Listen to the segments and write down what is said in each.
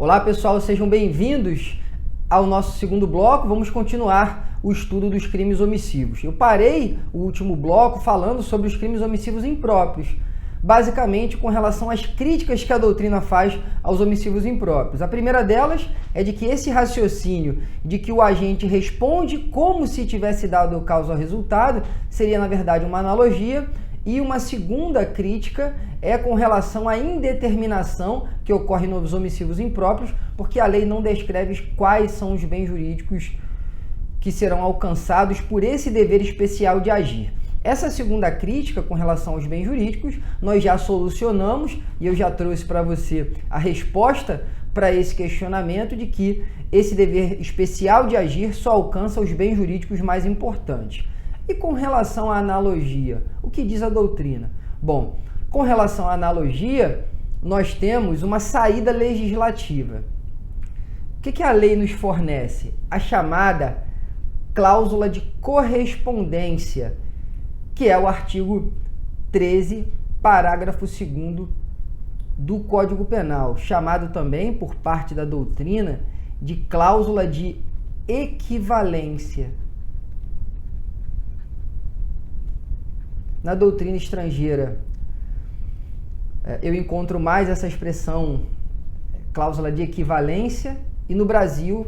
Olá pessoal, sejam bem-vindos ao nosso segundo bloco. Vamos continuar o estudo dos crimes omissivos. Eu parei o último bloco falando sobre os crimes omissivos impróprios, basicamente com relação às críticas que a doutrina faz aos omissivos impróprios. A primeira delas é de que esse raciocínio de que o agente responde como se tivesse dado causa ao resultado seria, na verdade, uma analogia. E uma segunda crítica é com relação à indeterminação que ocorre nos omissivos impróprios, porque a lei não descreve quais são os bens jurídicos que serão alcançados por esse dever especial de agir. Essa segunda crítica com relação aos bens jurídicos nós já solucionamos e eu já trouxe para você a resposta para esse questionamento de que esse dever especial de agir só alcança os bens jurídicos mais importantes. E com relação à analogia, o que diz a doutrina? Bom, com relação à analogia, nós temos uma saída legislativa. O que a lei nos fornece? A chamada cláusula de correspondência, que é o artigo 13, parágrafo 2º do Código Penal, chamado também, por parte da doutrina, de cláusula de equivalência. Na doutrina estrangeira, eu encontro mais essa expressão cláusula de equivalência e no Brasil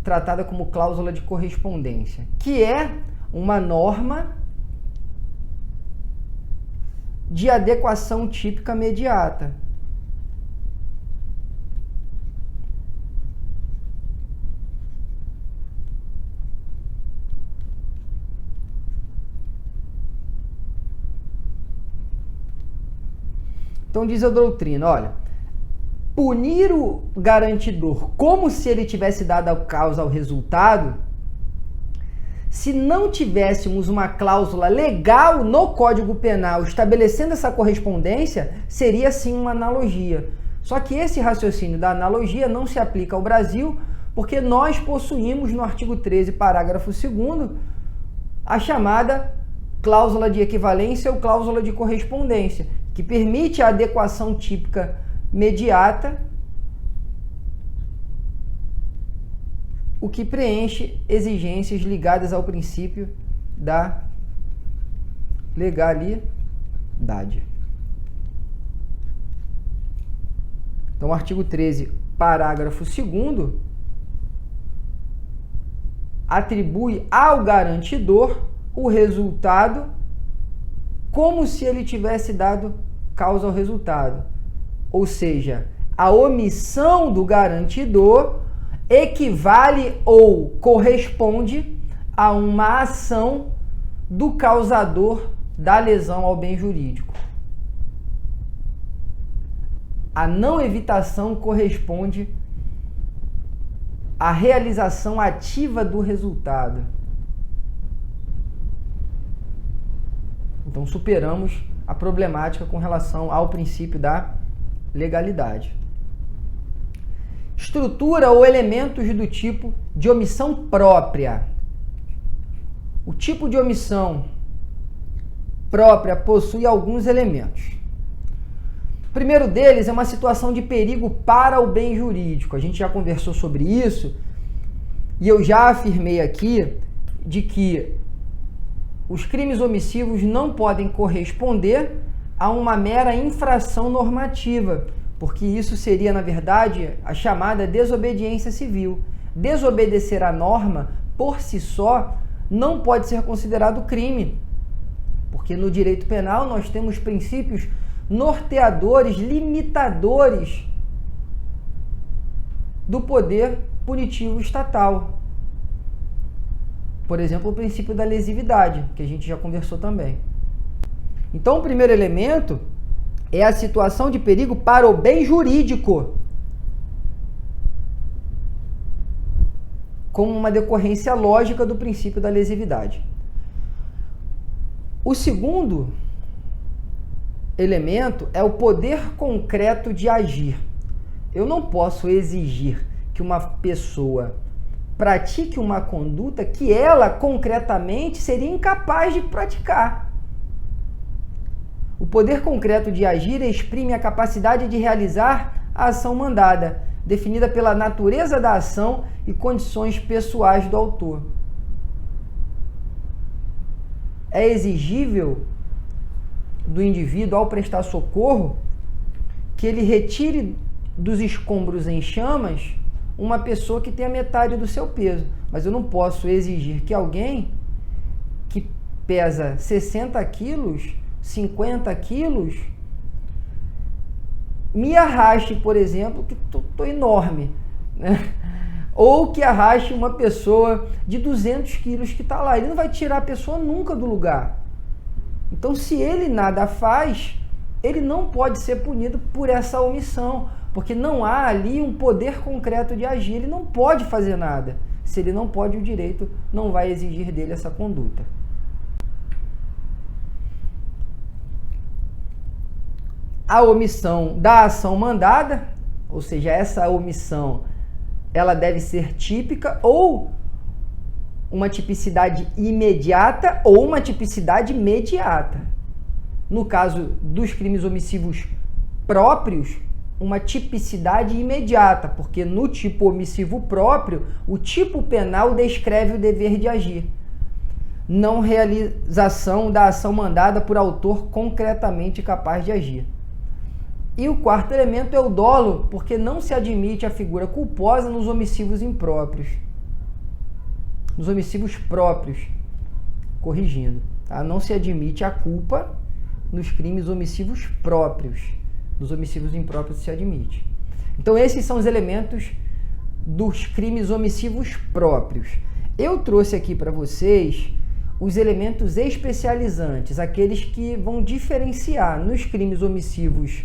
tratada como cláusula de correspondência, que é uma norma de adequação típica imediata. Então diz a doutrina, olha, punir o garantidor como se ele tivesse dado a causa ao resultado, se não tivéssemos uma cláusula legal no Código Penal estabelecendo essa correspondência, seria sim uma analogia. Só que esse raciocínio da analogia não se aplica ao Brasil, porque nós possuímos no artigo 13, parágrafo 2º, a chamada cláusula de equivalência ou cláusula de correspondência, que permite a adequação típica imediata, o que preenche exigências ligadas ao princípio da legalidade. Então, o artigo 13, parágrafo 2º, atribui ao garantidor o resultado como se ele tivesse dado causa ao resultado. Ou seja, a omissão do garantidor equivale ou corresponde a uma ação do causador da lesão ao bem jurídico. A não evitação corresponde à realização ativa do resultado. Então, superamos a problemática com relação ao princípio da legalidade. Estrutura ou elementos do tipo de omissão própria. O tipo de omissão própria possui alguns elementos. O primeiro deles é uma situação de perigo para o bem jurídico. A gente já conversou sobre isso e eu já afirmei aqui de que os crimes omissivos não podem corresponder a uma mera infração normativa, porque isso seria, na verdade, a chamada desobediência civil. Desobedecer a norma, por si só, não pode ser considerado crime, porque no direito penal nós temos princípios norteadores, limitadores do poder punitivo estatal. Por exemplo, o princípio da lesividade, que a gente já conversou também. Então, o primeiro elemento é a situação de perigo para o bem jurídico, como uma decorrência lógica do princípio da lesividade. O segundo elemento é o poder concreto de agir. Eu não posso exigir que uma pessoa pratique uma conduta que ela concretamente seria incapaz de praticar. O poder concreto de agir exprime a capacidade de realizar a ação mandada, definida pela natureza da ação e condições pessoais do autor. É exigível do indivíduo, ao prestar socorro, que ele retire dos escombros em chamas uma pessoa que tenha metade do seu peso. Mas eu não posso exigir que alguém que pesa 60 quilos, 50 quilos, me arraste, por exemplo, que estou enorme, né? Ou que arraste uma pessoa de 200 quilos que está lá. Ele não vai tirar a pessoa nunca do lugar. Então, se ele nada faz, ele não pode ser punido por essa omissão, porque não há ali um poder concreto de agir. Ele não pode fazer nada. Se ele não pode, o direito não vai exigir dele essa conduta. A omissão da ação mandada, ou seja, essa omissão, ela deve ser típica ou uma tipicidade imediata ou uma tipicidade mediata. No caso dos crimes omissivos próprios, uma tipicidade imediata, porque no tipo omissivo próprio, o tipo penal descreve o dever de agir. Não realização da ação mandada por autor concretamente capaz de agir. E o quarto elemento é o dolo, porque não se admite a figura culposa nos omissivos impróprios. Nos omissivos próprios, corrigindo, tá? Não se admite a culpa nos crimes omissivos próprios. Nos omissivos impróprios se admite. Então esses são os elementos dos crimes omissivos próprios. Eu trouxe aqui para vocês os elementos especializantes, aqueles que vão diferenciar. Nos crimes omissivos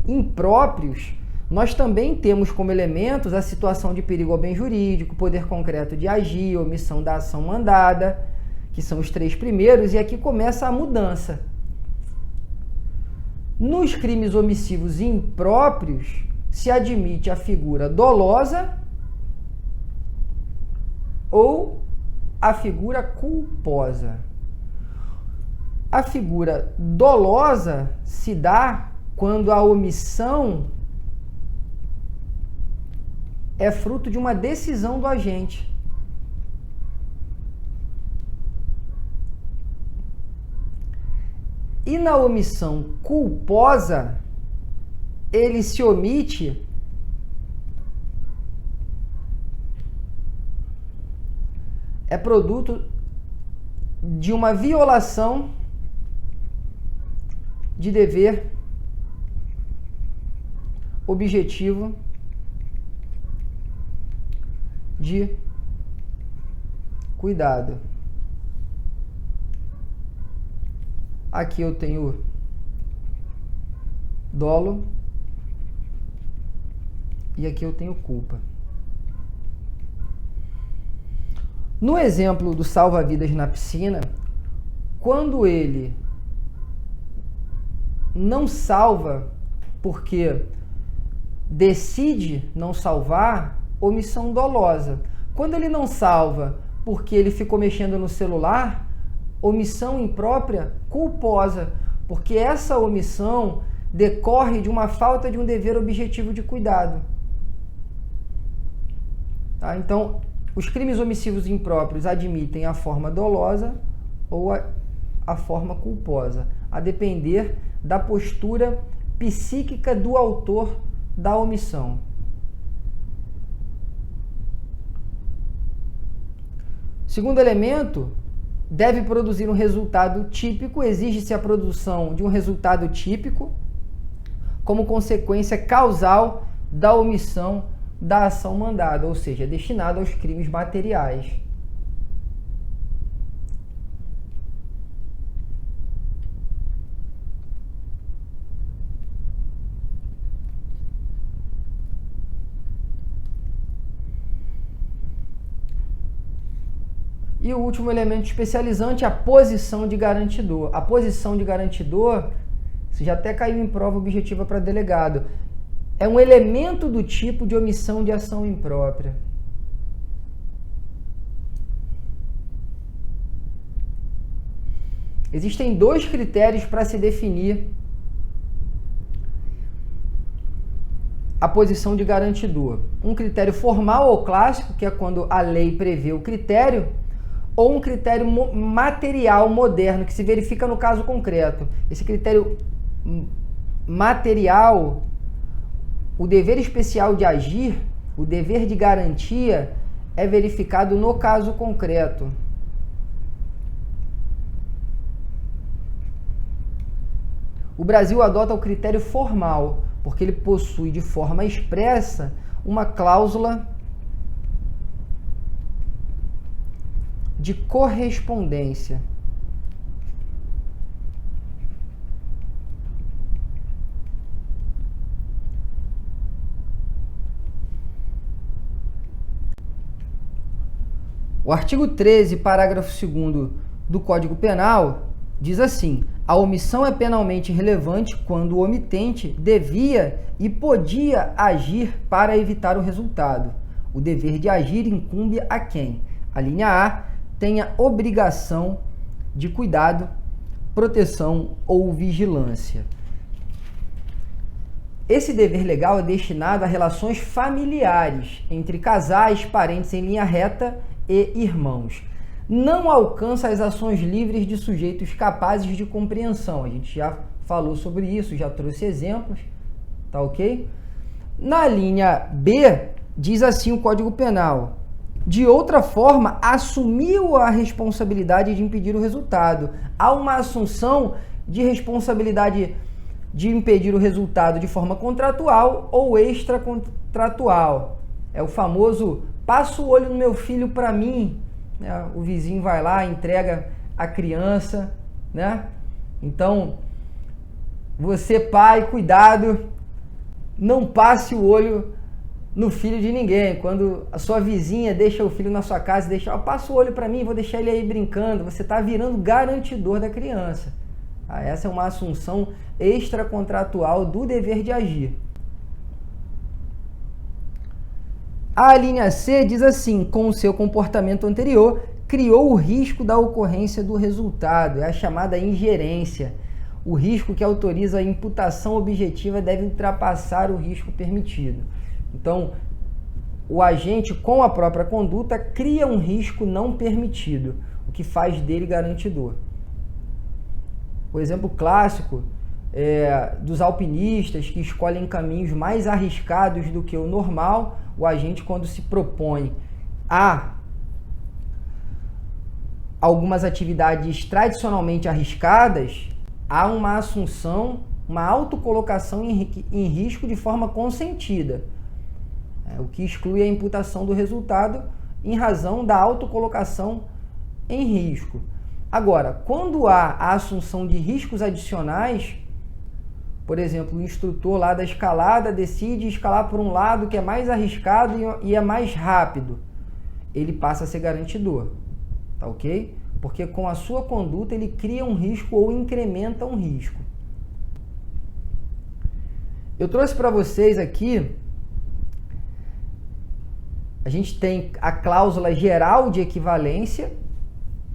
impróprios, nós também temos como elementos a situação de perigo ao bem jurídico, poder concreto de agir, omissão da ação mandada, que são os três primeiros, e aqui começa a mudança. Nos crimes omissivos impróprios, se admite a figura dolosa ou a figura culposa. A figura dolosa se dá quando a omissão é fruto de uma decisão do agente. E na omissão culposa, ele se omite é produto de uma violação de dever objetivo de cuidado. Aqui eu tenho dolo e aqui eu tenho culpa. No exemplo do salva-vidas na piscina, quando ele não salva porque decide não salvar, omissão dolosa. Quando ele não salva porque ele ficou mexendo no celular, omissão imprópria culposa, porque essa omissão decorre de uma falta de um dever objetivo de cuidado. Tá? Então, os crimes omissivos impróprios admitem a forma dolosa ou a forma culposa, a depender da postura psíquica do autor da omissão. Segundo elemento, deve produzir um resultado típico, exige-se a produção de um resultado típico como consequência causal da omissão da ação mandada, ou seja, destinada aos crimes materiais. E o último elemento especializante é a posição de garantidor. A posição de garantidor, isso já até caiu em prova objetiva para delegado, é um elemento do tipo de omissão de ação imprópria. Existem dois critérios para se definir a posição de garantidor? Um critério formal ou clássico, que é quando a lei prevê o critério, ou um critério material moderno, que se verifica no caso concreto. Esse critério material, o dever especial de agir, o dever de garantia, é verificado no caso concreto. O Brasil adota o critério formal, porque ele possui de forma expressa uma cláusula de correspondência. O artigo 13, parágrafo 2º do Código Penal diz assim: a omissão é penalmente relevante quando o omitente devia e podia agir para evitar o resultado. O dever de agir incumbe a quem? A linha A tenha obrigação de cuidado, proteção ou vigilância. Esse dever legal é destinado a relações familiares entre casais, parentes em linha reta e irmãos. Não alcança as ações livres de sujeitos capazes de compreensão. A gente já falou sobre isso, já trouxe exemplos, tá ok? Na linha B, diz assim o Código Penal: de outra forma, assumiu a responsabilidade de impedir o resultado. Há uma assunção de responsabilidade de impedir o resultado de forma contratual ou extracontratual. É o famoso passa o olho no meu filho para mim. O vizinho vai lá, entrega a criança, né? Então, você pai, cuidado, não passe o olho no filho de ninguém. Quando a sua vizinha deixa o filho na sua casa, passa o olho para mim, vou deixar ele aí brincando, você está virando garantidor da criança. Essa é uma assunção extracontratual do dever de agir. A linha C diz assim: com o seu comportamento anterior, criou o risco da ocorrência do resultado. É a chamada ingerência. O risco que autoriza a imputação objetiva deve ultrapassar o risco permitido. Então, o agente, com a própria conduta, cria um risco não permitido, o que faz dele garantidor. O exemplo clássico dos alpinistas que escolhem caminhos mais arriscados do que o normal. O agente, quando se propõe a algumas atividades tradicionalmente arriscadas, há uma assunção, uma autocolocação em risco de forma consentida, o que exclui a imputação do resultado em razão da autocolocação em risco. Agora, quando há a assunção de riscos adicionais, por exemplo, o instrutor lá da escalada decide escalar por um lado que é mais arriscado e é mais rápido, ele passa a ser garantidor, tá ok? Porque com a sua conduta ele cria um risco ou incrementa um risco. Eu trouxe para vocês aqui, a gente tem a cláusula geral de equivalência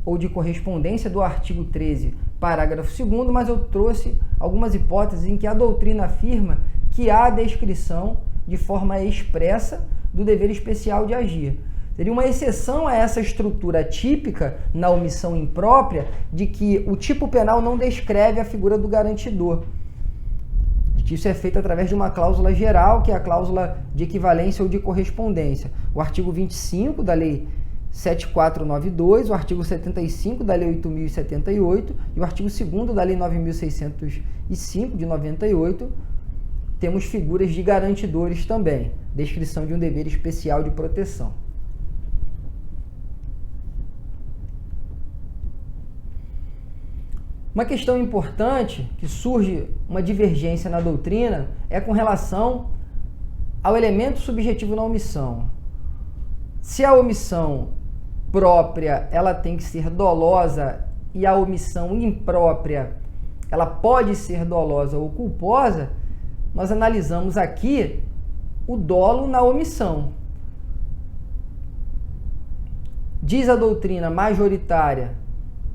ou de correspondência do artigo 13, parágrafo 2º, mas eu trouxe algumas hipóteses em que a doutrina afirma que há a descrição de forma expressa do dever especial de agir. Seria uma exceção a essa estrutura típica na omissão imprópria de que o tipo penal não descreve a figura do garantidor. Isso é feito através de uma cláusula geral, que é a cláusula de equivalência ou de correspondência. O artigo 25 da Lei 7492, o artigo 75 da Lei 8.078 e o artigo 2º da Lei 9.605 de 98, temos figuras de garantidores também, descrição de um dever especial de proteção. Uma questão importante, que surge uma divergência na doutrina, é com relação ao elemento subjetivo na omissão. Se a omissão própria ela tem que ser dolosa e a omissão imprópria ela pode ser dolosa ou culposa, nós analisamos aqui o dolo na omissão. Diz a doutrina majoritária: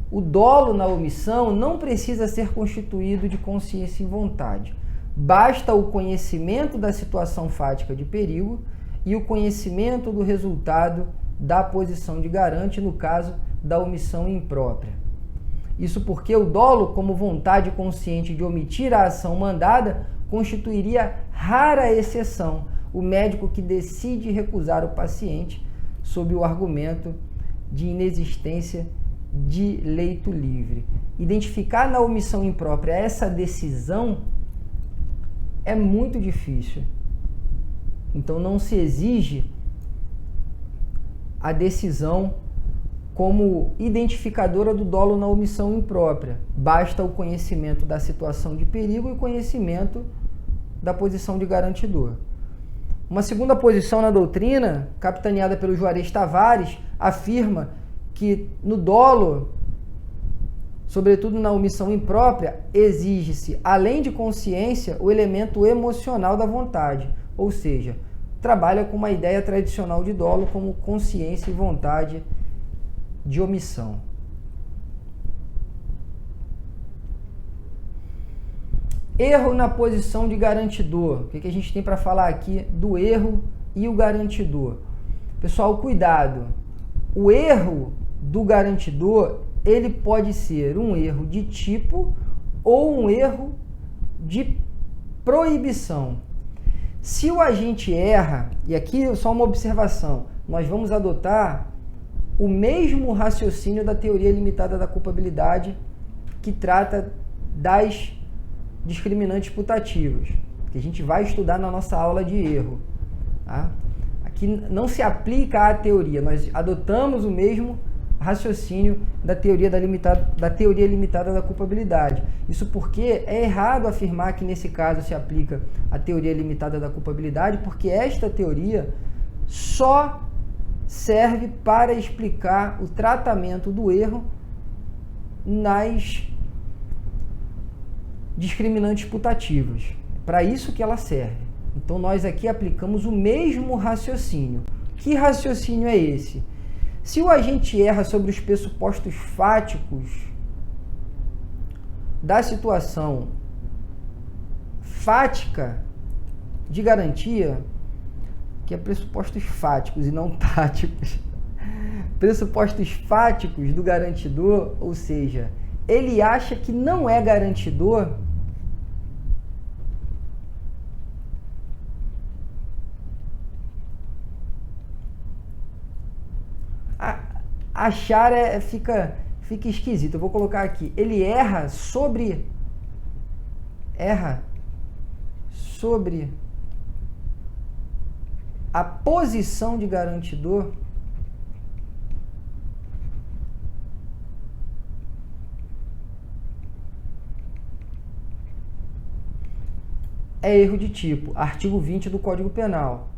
o dolo na omissão não precisa ser constituído de consciência e vontade. basta o conhecimento da situação fática de perigo e o conhecimento do resultado da posição de garante, no caso da omissão imprópria. Isso porque o dolo, como vontade consciente de omitir a ação mandada, constituiria rara exceção o médico que decide recusar o paciente sob o argumento de inexistência de leito livre. Identificar na omissão imprópria essa decisão é muito difícil. Então não se exige a decisão como identificadora do dolo na omissão imprópria. Basta o conhecimento da situação de perigo e o conhecimento da posição de garantidor. Uma segunda posição na doutrina, capitaneada pelo Juarez Tavares, afirma que no dolo, sobretudo na omissão imprópria, exige-se, além de consciência, o elemento emocional da vontade, ou seja, trabalha com uma ideia tradicional de dolo como consciência e vontade de omissão. Erro na posição de garantidor. O que a gente tem para falar aqui do erro e o garantidor? Pessoal, cuidado. O erro do garantidor, ele pode ser um erro de tipo ou um erro de proibição. Se o agente erra, e aqui só uma observação, nós vamos adotar o mesmo raciocínio da teoria limitada da culpabilidade que trata das discriminantes putativas, que a gente vai estudar na nossa aula de erro. Tá? Aqui não se aplica à teoria, nós adotamos o mesmo raciocínio da teoria limitada da culpabilidade. Isso porque é errado afirmar que nesse caso se aplica a teoria limitada da culpabilidade, porque esta teoria só serve para explicar o tratamento do erro nas discriminantes putativas. Para isso que ela serve. Então nós aqui aplicamos o mesmo raciocínio. Que raciocínio é esse? Se o agente erra sobre os pressupostos fáticos da situação fática de garantia, que é pressupostos fáticos e não táticos, pressupostos fáticos do garantidor, ou seja, ele acha que não é garantidor, achar fica esquisito. Eu vou colocar aqui. Ele erra sobre a posição de garantidor é erro de tipo. Artigo 20 do Código Penal.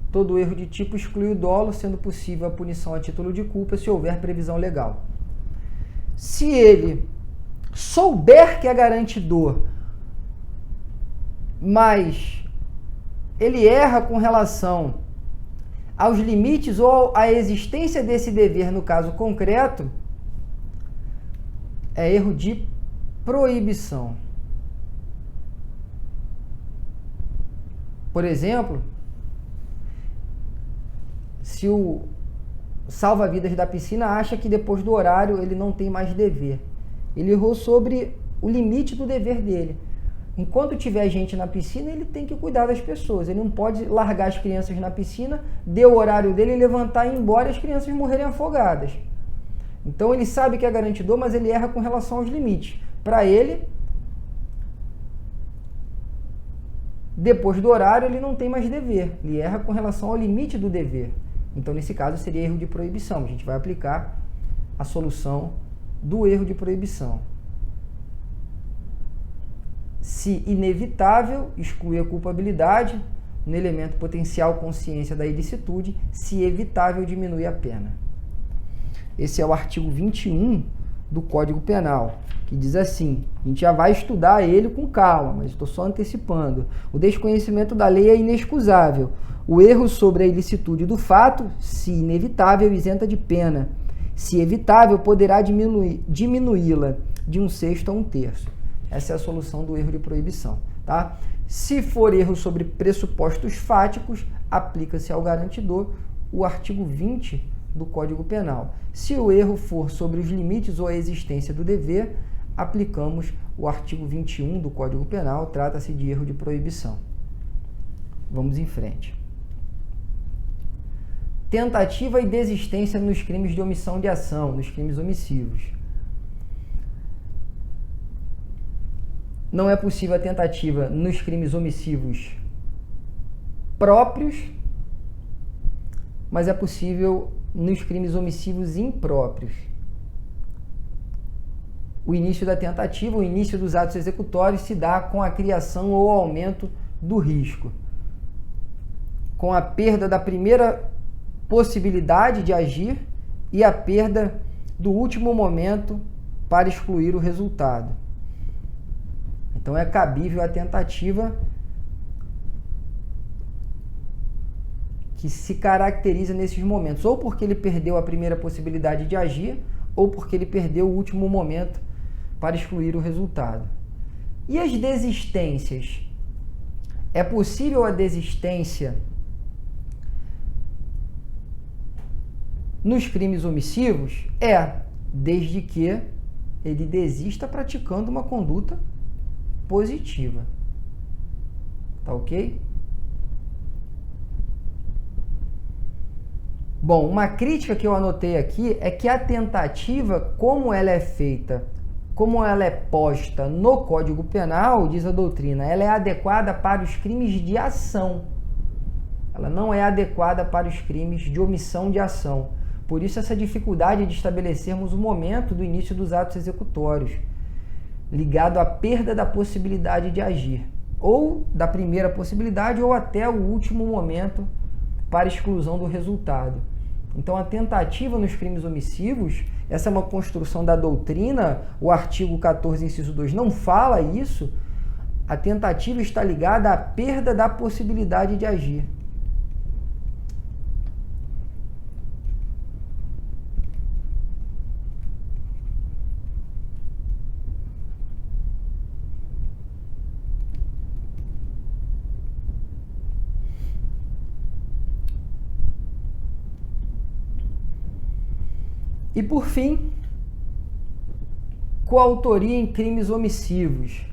Todo erro de tipo exclui o dolo, sendo possível a punição a título de culpa se houver previsão legal. Se ele souber que é garantidor, mas ele erra com relação aos limites ou à existência desse dever no caso concreto, é erro de proibição. Por exemplo, se o salva-vidas da piscina acha que depois do horário ele não tem mais dever. Ele errou sobre o limite do dever dele. Enquanto tiver gente na piscina, ele tem que cuidar das pessoas. Ele não pode largar as crianças na piscina, deu o horário dele, levantar e ir embora e as crianças morrerem afogadas. Então ele sabe que é garantidor, mas ele erra com relação aos limites. Para ele, depois do horário, ele não tem mais dever. Ele erra com relação ao limite do dever. Então, nesse caso, seria erro de proibição. A gente vai aplicar a solução do erro de proibição. Se inevitável, exclui a culpabilidade no elemento potencial consciência da ilicitude. Se evitável, diminui a pena. Esse é o artigo 21 do Código Penal, que diz assim, a gente já vai estudar ele com calma, mas estou só antecipando. O desconhecimento da lei é inexcusável. O erro sobre a ilicitude do fato, se inevitável, isenta de pena. Se evitável, poderá diminuí-la de 1/6 a 1/3. Essa é a solução do erro de proibição. tá? Se for erro sobre pressupostos fáticos, aplica-se ao garantidor o artigo 20 do Código Penal. Se o erro for sobre os limites ou a existência do dever, aplicamos o artigo 21 do Código Penal, trata-se de erro de proibição. Vamos em frente. Tentativa e desistência nos crimes de omissão de ação, nos crimes omissivos. Não é possível a tentativa nos crimes omissivos próprios, mas é possível nos crimes omissivos impróprios. O início da tentativa, o início dos atos executórios se dá com a criação ou aumento do risco, com a perda da primeira possibilidade de agir e a perda do último momento para excluir o resultado. Então é cabível a tentativa que se caracteriza nesses momentos, ou porque ele perdeu a primeira possibilidade de agir, ou porque ele perdeu o último momento para excluir o resultado. E as desistências? É possível a desistência nos crimes omissivos? Desde que ele desista praticando uma conduta positiva. Tá ok? Bom, uma crítica que eu anotei aqui é que a tentativa, como ela é feita, como ela é posta no Código Penal, diz a doutrina, ela é adequada para os crimes de ação. Ela não é adequada para os crimes de omissão de ação. Por isso essa dificuldade de estabelecermos o momento do início dos atos executórios, ligado à perda da possibilidade de agir, ou da primeira possibilidade, ou até o último momento para exclusão do resultado. Então a tentativa nos crimes omissivos, essa é uma construção da doutrina, o artigo 14, inciso 2 não fala isso, a tentativa está ligada à perda da possibilidade de agir. E por fim, coautoria em crimes omissivos.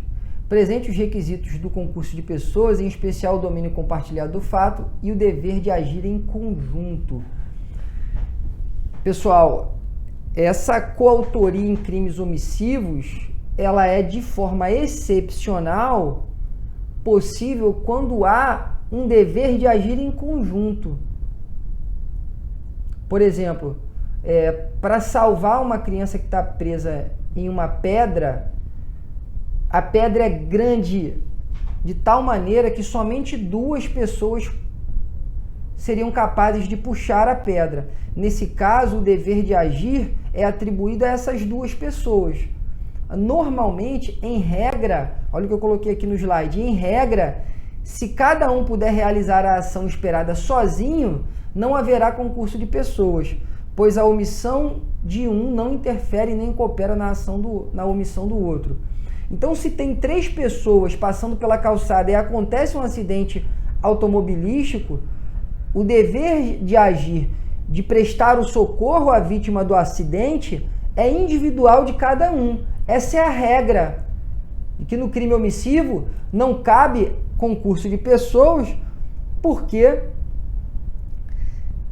Presente os requisitos do concurso de pessoas, em especial o domínio compartilhado do fato e o dever de agir em conjunto. Pessoal, essa coautoria em crimes omissivos, ela é de forma excepcional possível quando há um dever de agir em conjunto. Por exemplo, para salvar uma criança que está presa em uma pedra, a pedra é grande de tal maneira que somente 2 pessoas seriam capazes de puxar a pedra. Nesse caso, o dever de agir é atribuído a essas 2 pessoas. Normalmente, em regra, olha o que eu coloquei aqui no slide, em regra, se cada um puder realizar a ação esperada sozinho, não haverá concurso de pessoas, pois a omissão de um não interfere nem coopera na omissão do outro. Então, se tem 3 pessoas passando pela calçada e acontece um acidente automobilístico, o dever de agir, de prestar o socorro à vítima do acidente, é individual de cada um. Essa é a regra, de que no crime omissivo não cabe concurso de pessoas, porque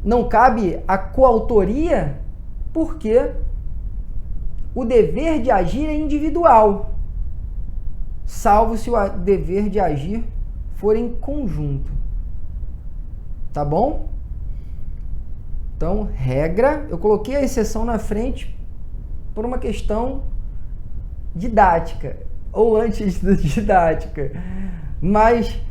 não cabe a coautoria, porque o dever de agir é individual, salvo se o dever de agir for em conjunto. Tá bom? Então, regra, eu coloquei a exceção na frente por uma questão didática, ou antes didática, mas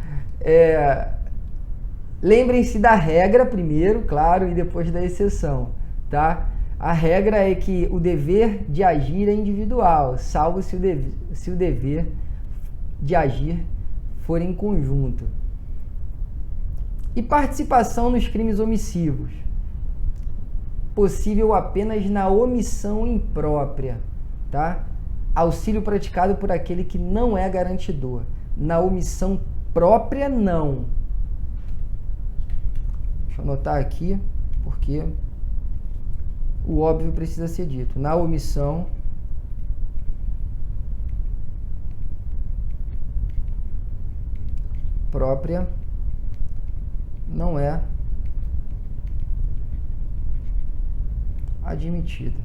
lembrem-se da regra primeiro, claro, e depois da exceção, tá? A regra é que o dever de agir é individual, salvo se o dever de agir for em conjunto. E participação nos crimes omissivos. Possível apenas na omissão imprópria, tá? Auxílio praticado por aquele que não é garantidor. Na omissão própria, não. Deixa eu anotar aqui, porque o óbvio precisa ser dito. Na omissão própria, não é admitida.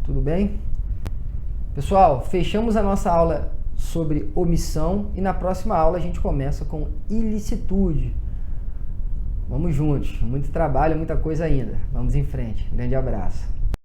Tudo bem? Pessoal, fechamos a nossa aula sobre omissão e na próxima aula a gente começa com ilicitude. Vamos juntos, muito trabalho, muita coisa ainda. Vamos em frente. Grande abraço.